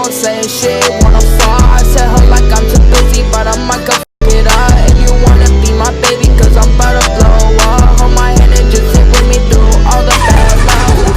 won't say shit. Wanna fall, I tell her like I'm too busy, but I might go f it up. If you wanna be my baby, cause I'm about to blow up. Hold my hand and just sit with me through all the bad love.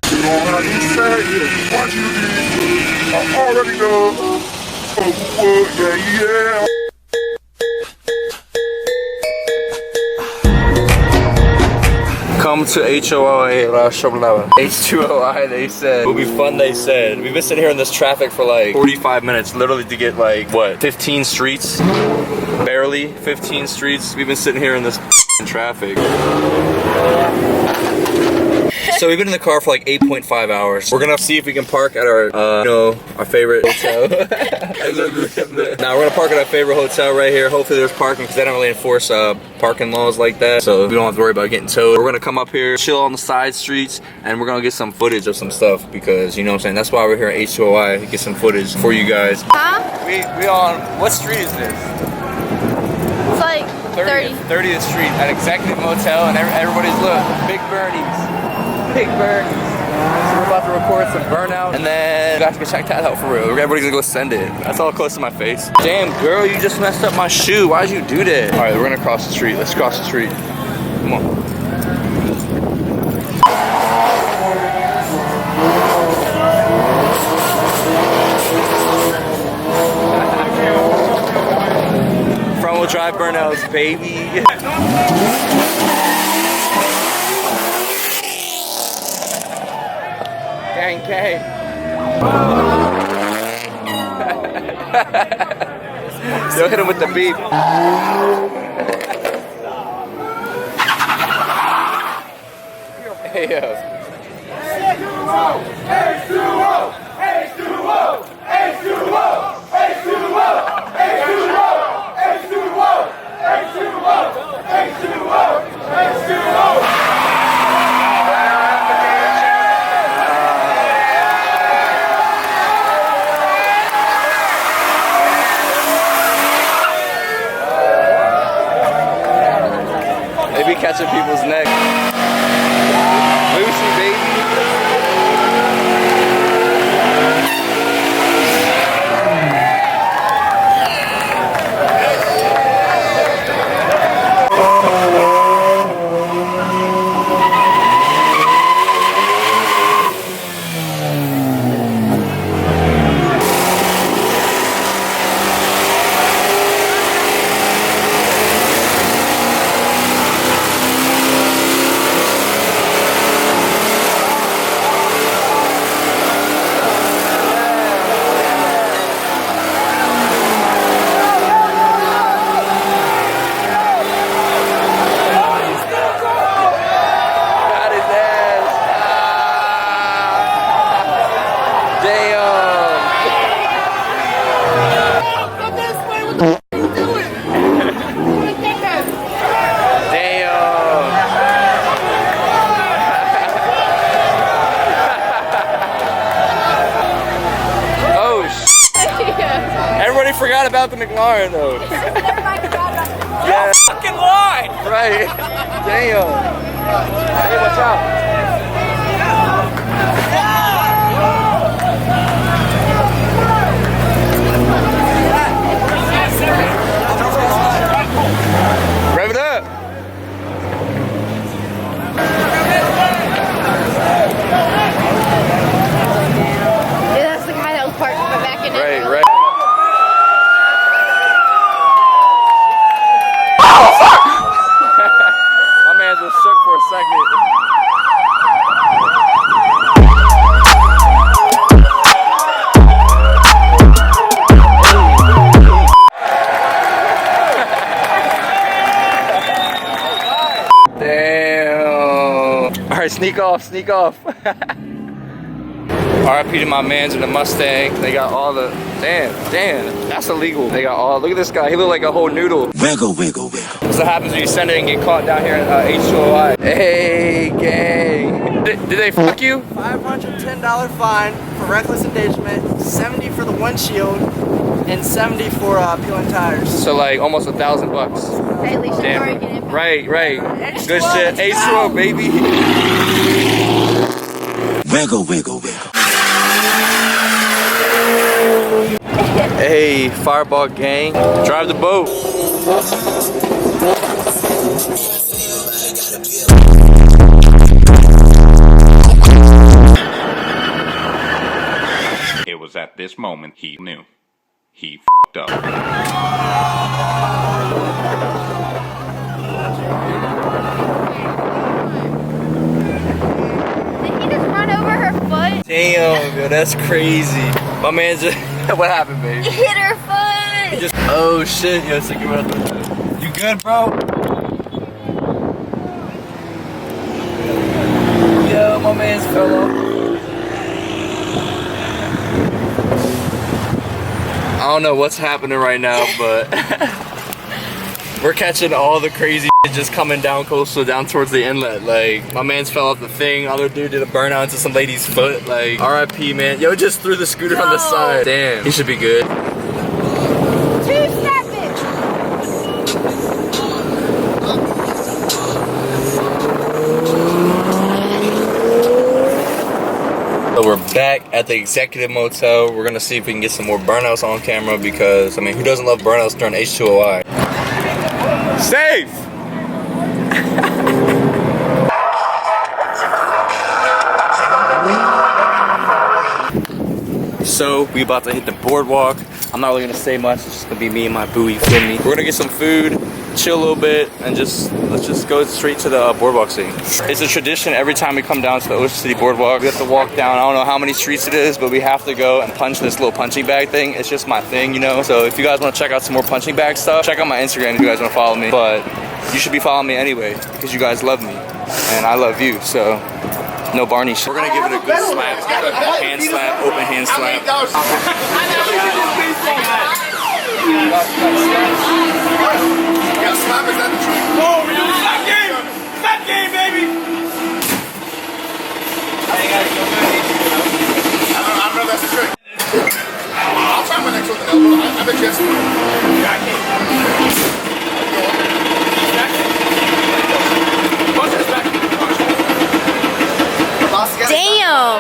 You know how you say it, what you did, I already know. Oh, yeah, yeah. Come to H20i, they said. It'll be fun, they said. We've been sitting here in this traffic for like 45 minutes, literally to get like, what, 15 streets? Barely 15 streets. We've been sitting here in this traffic. So we've been in the car for like 8.5 hours. We're gonna see if we can park at our, our favorite hotel. Now we're gonna park at our favorite hotel right here. Hopefully there's parking because they don't really enforce parking laws like that. So we don't have to worry about getting towed. We're gonna come up here, chill on the side streets, and we're gonna get some footage of some stuff because, you know what I'm saying, that's why we're here at H20i, to get some footage for you guys. Huh? We on, what street is this? It's like 30th Street at Executive Motel, and everybody's, look, Big Bernie's. Big Bernie's. So we're about to record some Burnout, and then you guys can check that out for real. Everybody's gonna go send it. That's all close to my face. Damn, girl, you just messed up my shoe. Why'd you do that? All right, we're gonna cross the street. Let's cross the street. Come on. Front wheel drive Burnouts, baby. Gang, gang. Yo, hit him with the beep. Hey, yo. They be catching people's neck. Lucy, baby. Forgot about the McLaren though. Yeah. Fucking lie! Right. Damn. Hey, watch out. Rev it up. Yeah, that's the guy that was parked in the back end. Right, right. Shook for a second. Damn. Alright, sneak off, sneak off. RIP to my mans in the Mustang. They got all the, damn, that's illegal. They got all, look at this guy, he look like a whole noodle. Wiggle, wiggle, wiggle. That's what happens when you send it and get caught down here in H20i. Hey, gang. Did they fuck you? $510 fine for reckless endangerment, $70 for the windshield, and $70 for peeling tires. So like almost $1,000. Hey, Alicia, Damn. getting it. Right. H2O, Good shit. H2O, baby. Wiggle, wiggle, wiggle. Hey, Fireball gang, drive the boat. It was at this moment he knew. He f***ed up. Did he just run over her foot? Damn, yo, that's crazy. My man just, what happened, baby? He hit her foot. He just, oh shit, yo, so you good, bro? Yo, my man's fell off. I don't know what's happening right now, but we're catching all the crazy shit just coming down coastal, down towards the inlet. Like, my man's fell off the thing, other dude did a burnout into some lady's foot. Like, RIP, man. Yo, just threw the scooter on the side. Damn, he should be good. Two-step it. So we're back at the Executive Motel. We're gonna see if we can get some more burnouts on camera because, I mean, who doesn't love burnouts during H20i? Safe! So we about to hit the boardwalk. I'm not really gonna say much. It's just gonna be me and my boo, you feel me? We're gonna get some food, chill a little bit, and let's just go straight to the boardwalk scene. It's a tradition every time we come down to the Ocean City Boardwalk. We have to walk down, I don't know how many streets it is, but we have to go and punch this little punching bag thing. It's just my thing, you know? So if you guys wanna check out some more punching bag stuff, check out my Instagram if you guys wanna follow me. But you should be following me anyway, because you guys love me, and I love you, so no Barney shit. We're gonna give it a good slap. Hand slap, open hand slap. Oh, we do the slap game! Slap game, baby! I don't know if that's a trick. I'll try my next one with an elbow. I bet you that's Damn.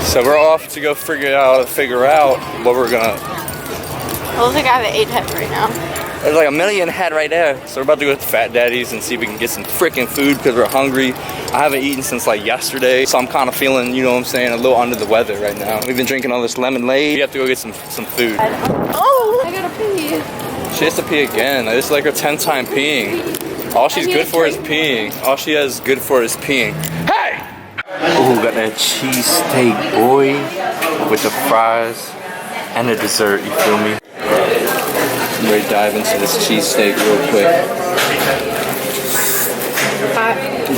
So we're off to go figure out what we're gonna. It looks like I have an 8 head right now. There's like a million head right there. So we're about to go to Fat Daddies and see if we can get some freaking food because we're hungry. I haven't eaten since like yesterday, so I'm kind of feeling, you know what I'm saying, a little under the weather right now. We've been drinking all this lemonade. We have to go get some food. Oh, I gotta pee. She has to pee again. This is like her 10th time peeing. All she's good for is peeing. All she has good for is peeing. Hey! Ooh, got that cheesesteak, boy, with the fries and the dessert, you feel me? I'm ready to dive into this cheesesteak real quick.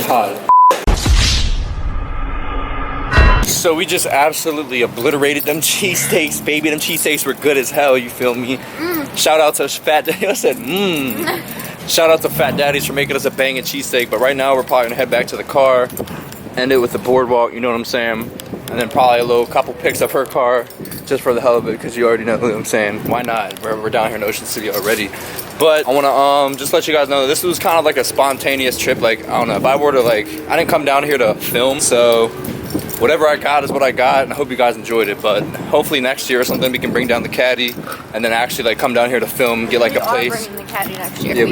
Hot. So we just absolutely obliterated them cheesesteaks, baby. Them cheesesteaks were good as hell, you feel me? Shout out to Fat Daddies. I said, Shout out to Fat Daddies for making us a banging cheesesteak. But right now we're probably gonna head back to the car, end it with the boardwalk, you know what I'm saying? And then probably a couple pics of her car, just for the hell of it, because you already know what I'm saying. Why not? We're down here in Ocean City already. But I wanna just let you guys know that this was kind of like a spontaneous trip. Like, I don't know, if I were to I didn't come down here to film, so whatever I got is what I got, and I hope you guys enjoyed it. But hopefully next year or something we can bring down the caddy and then actually come down here to film, get like a place. We are bringing the caddy next year. Yeah,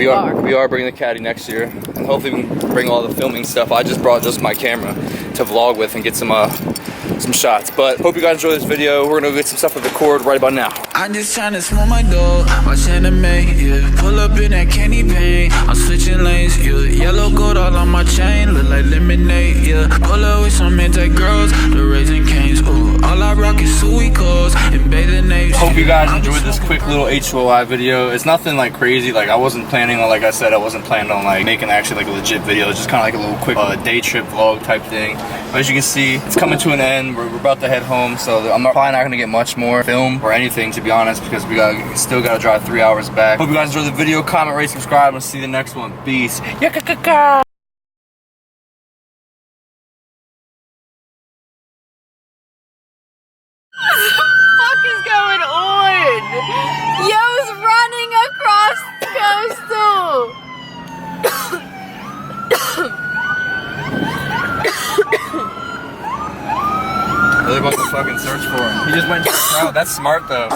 we are bringing the caddy next year, and hopefully we can bring all the filming stuff. I just brought my camera to vlog with and get some shots. But hope you guys enjoy this video. We're gonna go get some stuff to record right about now. I'm just trying to smoke my dog, watch anime, yeah. Pull up in that candy paint, I'm switching lanes, yeah. Yellow gold all on my chain, look like lemonade, yeah. Pull up with some anti girls, the Raising Canes, ooh. All I top rockin' Suicos and bathing names. Hope you guys enjoyed this quick little H20i video. It's nothing like crazy. Like I wasn't planning on, like I said, I wasn't planning on like making actually like a legit video. It's just kind of like a little quick day trip vlog type thing. But as you can see, it's coming to an end. We're about to head home, so I'm probably not gonna get much more film or anything, to be honest, because we still gotta drive 3 hours back. Hope you guys enjoyed the video. Comment, rate, subscribe, and see you in the next one. Peace. Yakakaka. What is going on? Yo's running across coastal. They're about to fucking search for him. He just went to the crowd. That's smart though.